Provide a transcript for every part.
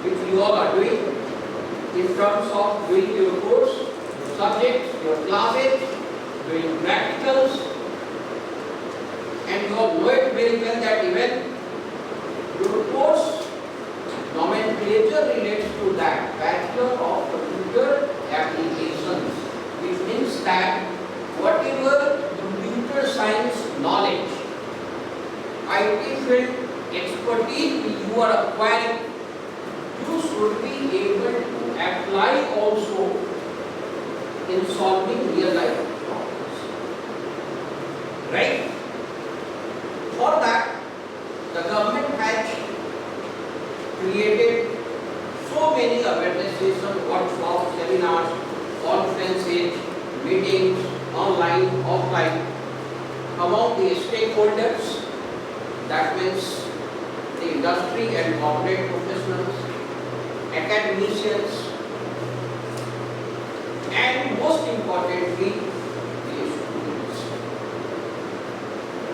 which you all are doing in terms of doing your course, subjects, your classes, doing practicals, and you all know it very well that even your course nomenclature relates to that, Bachelor of Computer Applications, which means that whatever computer science knowledge, IT field expertise you are acquiring, you should be able to apply also in solving real life problems. Right? For that, the government has created so many awareness sessions, workshops, seminars, conferences, meetings, online, offline, among the stakeholders, that means the industry and corporate professionals, academicians, and most importantly, the students.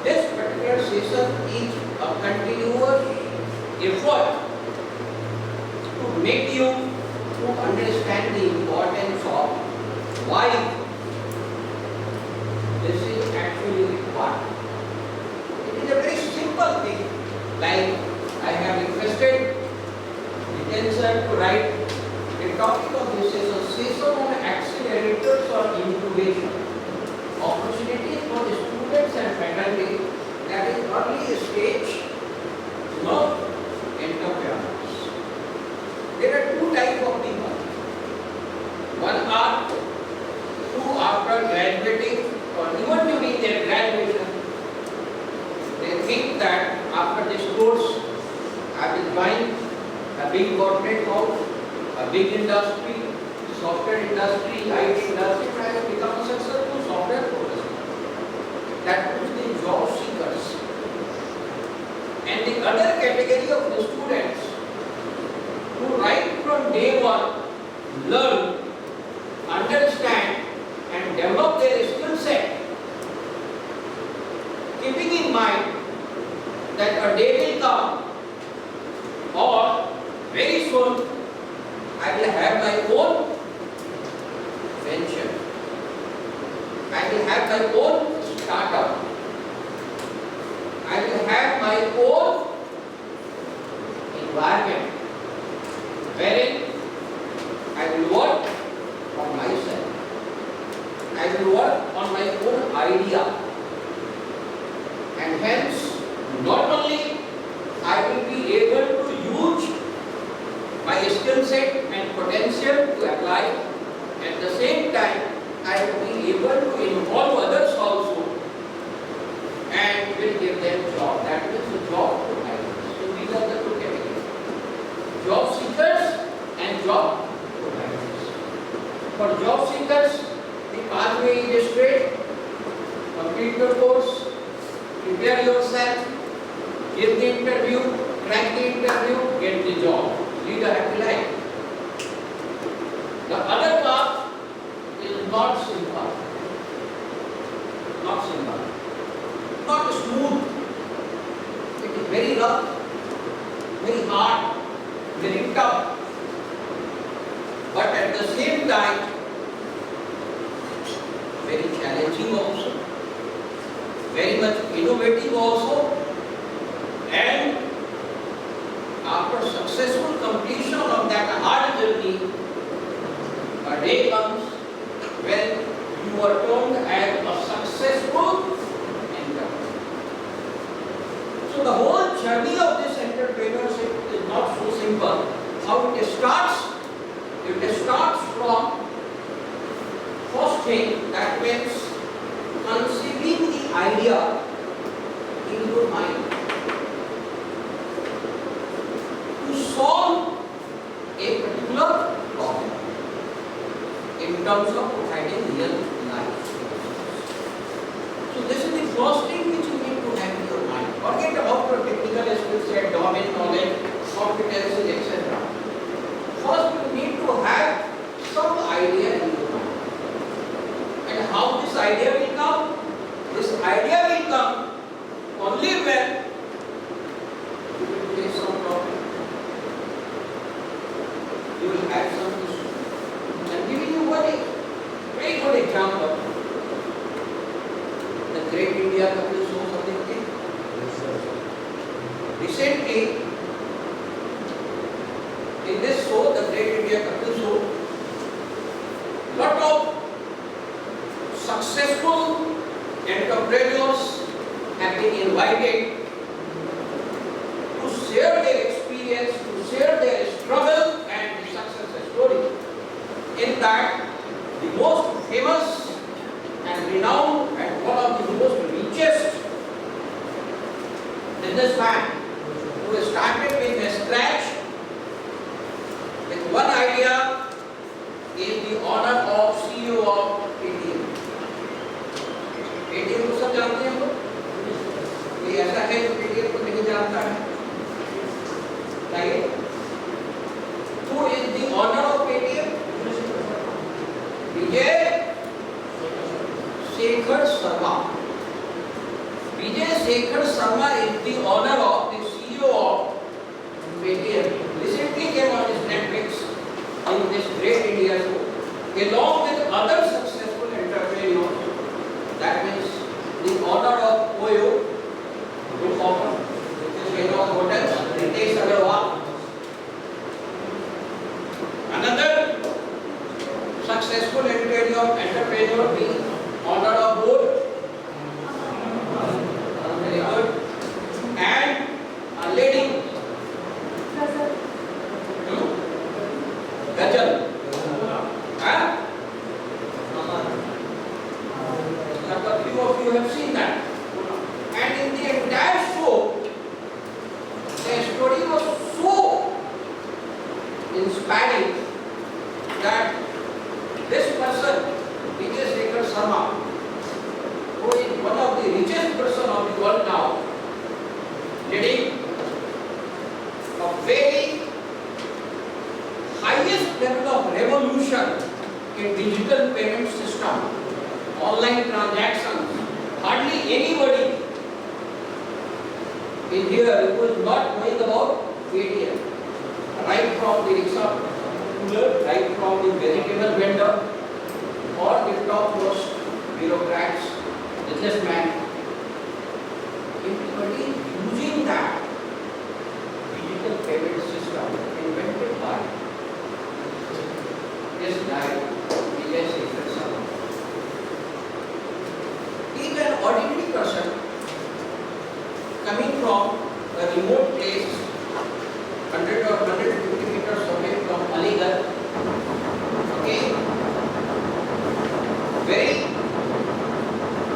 This particular session is a continuous effort to make you to understand the importance of why this is actually required. It is a very simple thing, like I have requested attention to write a topic of this session on accelerators or incubation, opportunities for the students and faculty that is early stage entrepreneurs. There are two types of people. One are who after graduating or even during their graduation, they think that after this course I will join a big corporate house, a big industry, software industry, IT industry, and I will become a successful software professional. That is the job seekers. And the other category of the students who right from day one learn, understand and develop their skill set, keeping in mind that a day will come or very soon I will have my own venture. I will have my own startup. I will have my own environment wherein I will work on myself. I will work on my own idea. And hence, not only I will be able to use my skill set and potential to apply, at the same time I will be able to involve others also and will give them job. That means the job providers. So these are the two categories: job seekers and job providers. For job seekers, the pathway is straight: complete your course, prepare yourself, give the interview, crack the interview, get the job, lead a happy life. The other path is not simple, not smooth. It is very rough, very hard, very tough, but at the same time very challenging also, very much innovative also, and after successful completion of that hard journey, a day comes when you are termed as a successful entrepreneur. So the whole journey of this entrepreneurship is not so simple. How it starts? It starts from first thing, that means conceiving the idea in your mind to solve a particular problem in terms of providing real life. So this is the first thing which you need to have in your mind. Forget about your technical skill set, domain knowledge, competencies, etc. First you need to have some idea in your mind. And how this idea will come? This idea will come only when you will face some problem. have some issues. I'm giving you one very good example. The Great India Couple Show something. Recently, in this show, the Great India Couple Show, lot of successful entrepreneurs have been invited to share their experience, to share their struggle and the success story. In that, the most famous and renowned and one of the most richest businessman who started with a scratch with one idea is the honor of CEO of Paytm. Paytm को सब जानते हैं लोग? ये ऐसा है जो Paytm को नहीं जानता है? Right? Who is the honor of Paytm? Vijay Shekhar Sharma. Vijay Shekhar Sharma is the honor of the CEO of Paytm. Recently came on this Netflix in this Great India show, along with other successful entrepreneurs. That means the honor of OYO, Group of Hotels, Ritesh Agarwal. Another successful entrepreneur, the honor of board. Very good. And a lady, Gajal. A few of you have seen that. And in the entire show, the story was so inspiring that this person, Vijay Shekhar Sharma, who is one of the richest person of the world now, leading a very highest level of revolution in digital payment system, online transactions. Hardly anybody in here who is not knowing about Paytm. Right from the rickshaw puller, right from the vegetable vendor, or the topmost bureaucrats, businessmen. Everybody is using that digital payment system invented by this guy, Vijay Shekhar Sharma. He is an ordinary person coming from a remote place, 100 or 150 meters away from Aligarh. Okay? Very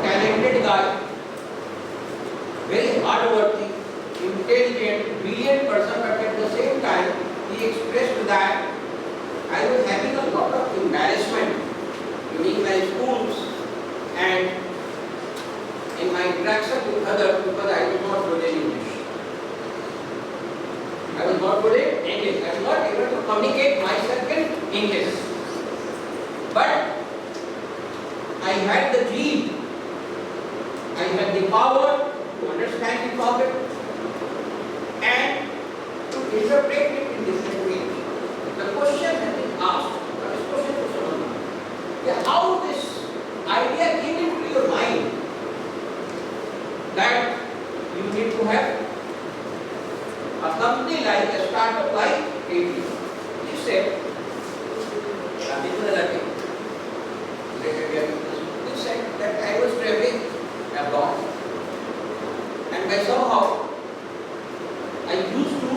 talented guy, very hardworking, intelligent, brilliant person, but at the same time, he expressed that I was having a lot of embarrassment during my schools and in my interaction with others because I was not good in English. I was not good in English. I was not able to communicate myself in English. But I had the dream. I had the power to understand the problem and to interpret it in different ways. The question has been asked, but this question was not how this idea came into your mind that you need to have a company like a startup like Paytm. You said, that I was traveling abroad and by somehow I used to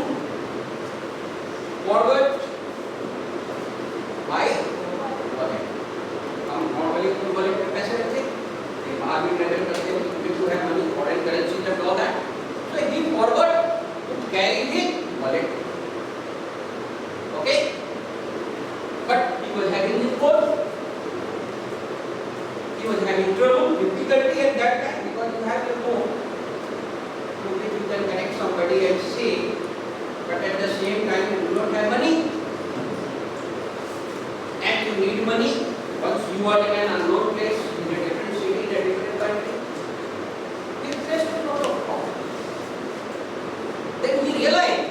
forward my wallet. हम normally अपने wallet में पैसे रखते हैं, बाहर भी travel करते हैं, people who have money, foreign currency and all that. So he forward to carry his wallet. Okay, but he was having his phone. He was having trouble, difficulty at that time because you have your phone. So if you can connect somebody and see, but at the same time you do not have money and you need money once you are in an unknown place in a different city, in a different country. He faced a lot of problems. Then he realized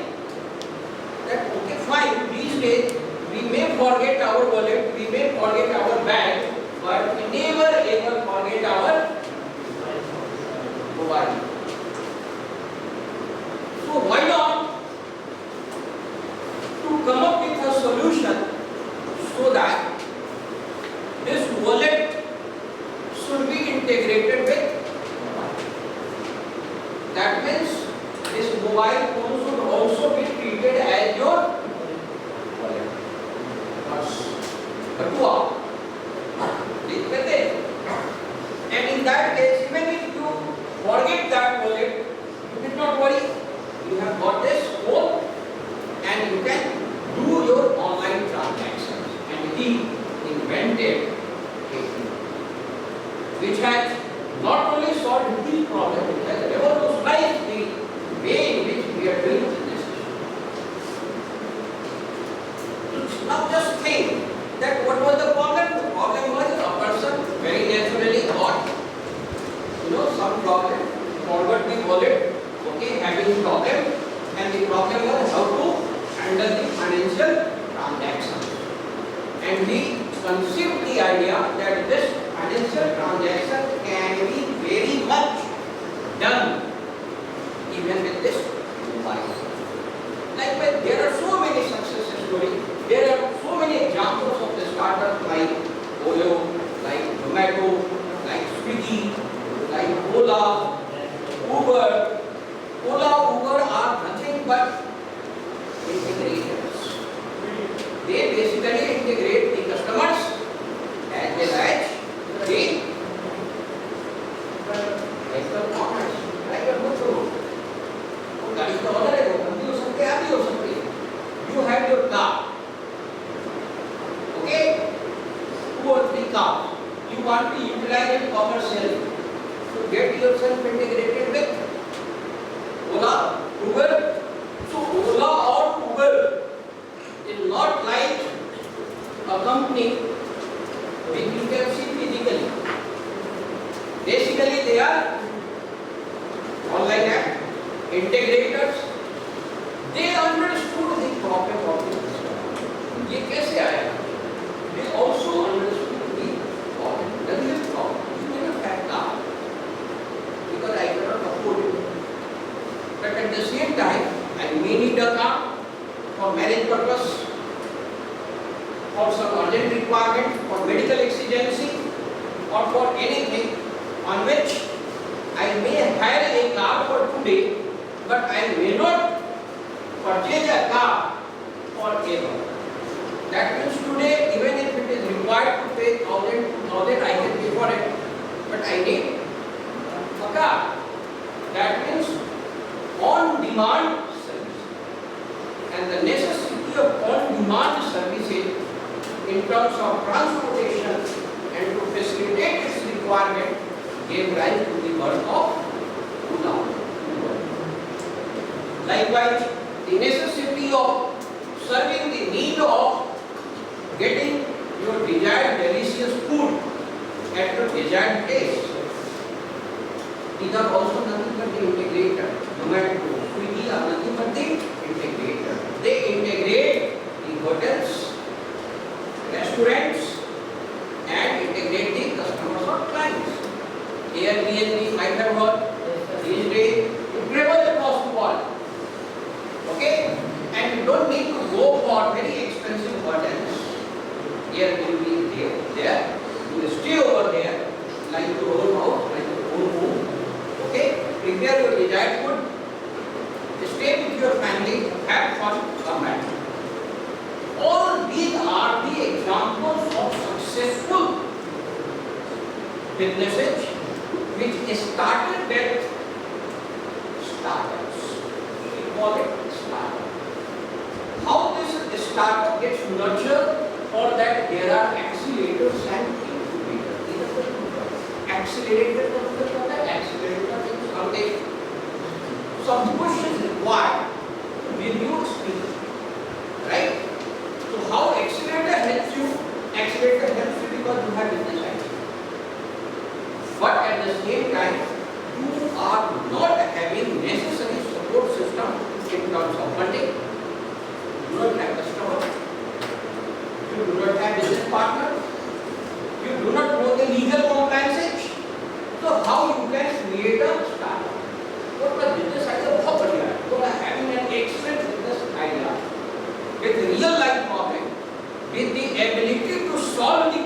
that okay fine, these days we may forget our wallet, we may forget our bag, but we never ever forget our mobile. So why not to come up with a solution so that this wallet should be integrated with mobile. That means this mobile phone should also be treated as your wallet. But and in that case, even if you forget that wallet, you did not worry. You have got this phone and you can do your online transactions. And he invented it, which has not only solved this problem, it has revolutionized the way in which we are doing business. Now just think that what was the problem? The problem was a person very naturally got some problem, forgot the wallet, okay, having problem, and the problem was how to handle the financial transactions. And we conceived the idea that this financial transaction can be very much done even with this mobile. Likewise, there are so many success stories. There are so many examples of the startups like Oyo, like Zomato, like Swiggy, like Ola, Uber. Ola, Uber are nothing but integrators. They basically integrate the customers as well as the commerce. Like a good road. गाड़ी का order है, वो बंदी हो सकती है, आप भी हो सकती है. You have your car. Okay? 2 or 3 cars. You want to utilize it commercially. So get yourself integrated with Ola, Uber. So Ola or Uber is not like a company which you can see physically. Basically they are online app, integrators. They understood the problem of the customer. ये कैसे आया? They also understood the problem. That is the problem. You may not have car because I cannot afford it. But at the same time, I may need a car for marriage purpose, for some urgent requirement, for medical exigency, or for anything on which I may hire a car for today, but I may not purchase a car forever. That means today, even if it is required to pay 1,000, 2,000, I can pay for it. But I need a car. That means on-demand service. And the necessity of on-demand services in terms of transportation and to facilitate its requirement gave rise to the birth of Uber. Likewise, the necessity of serving the need of getting your desired delicious food at your desired place. These are also nothing but the integrator. Zomato, Swiggy are nothing but the integrator. They integrate the hotels, restaurants, and integrate the customers or clients. Airbnb might have heard these days it travels across the world. Okay? And you don't need to go for very expensive hotels. Airbnb is there. You will stay over there like your own house, like your own home. Okay? Prepare your desired food. Stay with your family, have fun, come back. All these are the examples of successful businesses which started with startups. We call it startup. How this startup gets nurtured? For that there are accelerators and incubators. These are the two terms. Accelerator means something. Some push is required to give you speed. Right? So how accelerator helps you? Accelerator helps you because you have business idea. But at the same time, you are not having necessary support system in terms of funding. You don't have customer. You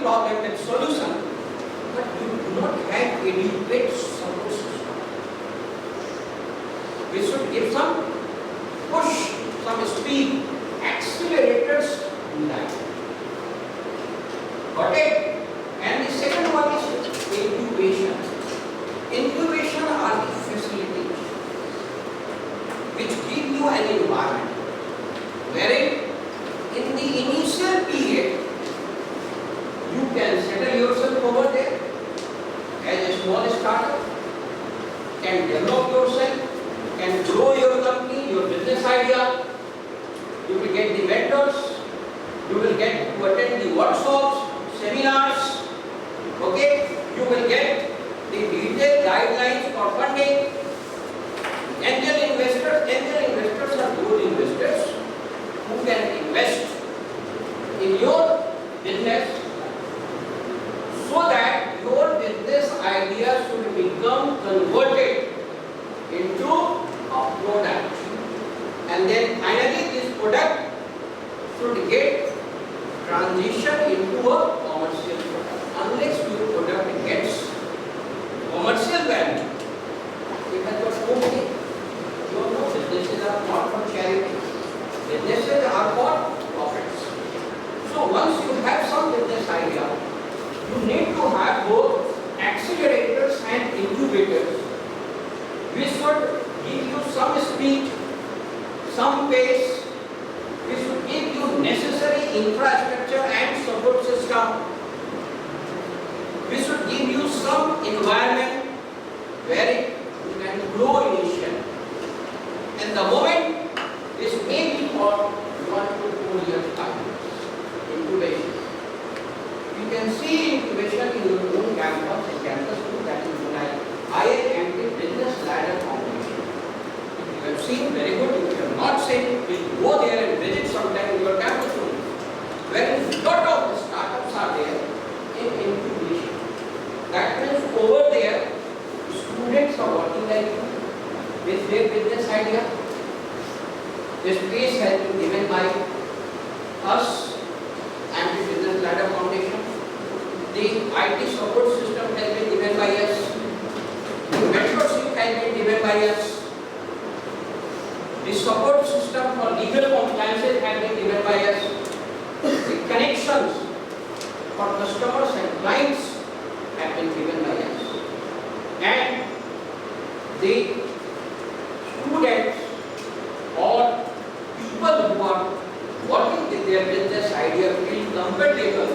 problem with solution, but you do not have adequate support system. We should give some push, some speed, accelerators in that. Got it? And the second one is incubation. Incubation are the facilities which give you an environment wherein in the initial period you can settle yourself over there as a small startup, can develop yourself, can grow your company, your business idea. You will get the mentors, you will get to attend the workshops, seminars, okay? You will get the detailed guidelines for funding. Angel investors are those investors who can invest in your business so that your business idea should become converted into a product. And then finally this product should get transition into a commercial product. Unless your product gets commercial value, it has got no meaning. You know, businesses are not for charity. Businesses are for profits. So once you have some business idea, you need to have both accelerators and incubators. We should give you some speed, some pace. We should give you necessary infrastructure and support system. We should give you some environment where you can grow initially. And the moment this may be for 1 to 4 years time, incubation. You can see incubation in your own campus, in campus 2, that is like IIC-IIMT business ladder competition. You have seen, very good. If you have not seen, please go there and visit sometime in your campus room, where a lot of the startups are there in incubation. That means over there, students are working like you with their business idea. The space has been given by us and the business ladder foundation. The IT support system has been given by us. The mentorship has been given by us. The support system for legal compliances has been given by us. The connections for customers and clients have been given by us. And the students or people who are working with their business idea feel comfortable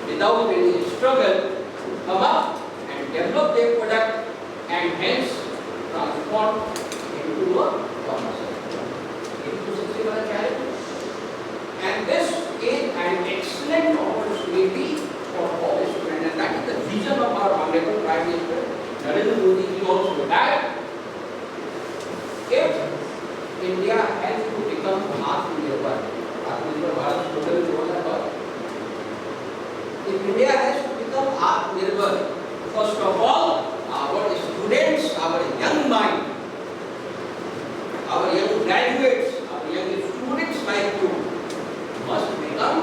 without any struggle to come up and develop their product and hence transform into a commercial. And this is an excellent opportunity for all students, and that is the vision of our Honorable Prime Minister Narendra Modi ji also, that if India has to become Atmanirbhar, slogan is what about. If India has to become Atmanirbhar, first of all, our students, our young mind, our young graduates, our young students like you must become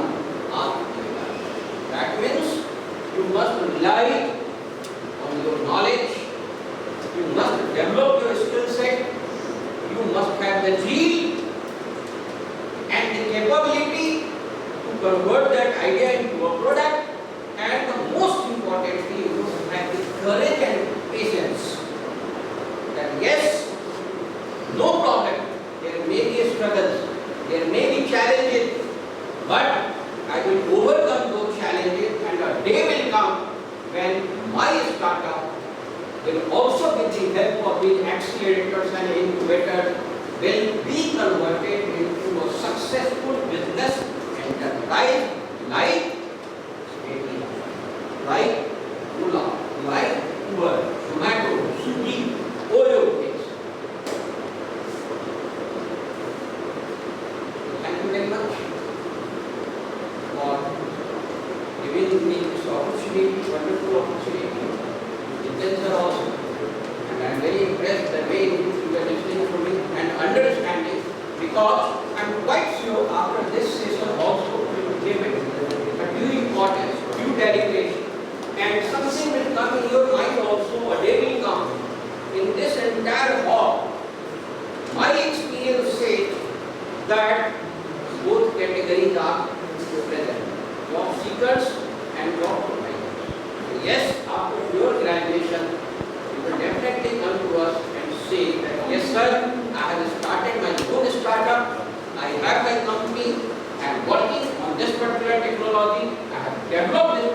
Atmanirbhar. That means you must rely on your knowledge, you must develop your skill set, you must have the zeal and the capability to convert that idea into a product, and the most importantly, you must have the courage and patience that yes, no problem, there may be struggles, there may be challenges, but I will overcome those challenges, and a day will come when my startup will also, with the help of the accelerators and incubators, will be converted into a successful business enterprise like Swiggy, like Ola, like Uber, Zomato, Swiggy, Oyo. Thank you very much for giving me this opportunity, wonderful opportunity. Intentions are also, and I am very impressed the way in which you are listening to me and understanding, because I am quite sure after this session also you will give it a due importance, due deliberation. And something will come in your mind also, a day will come. In this entire hall, my experience says that both categories are present, job seekers and job providers. So yes, after your graduation, you will definitely come to us and say that yes sir, I have started my own startup, I have my company, I am working on this particular technology, I have developed this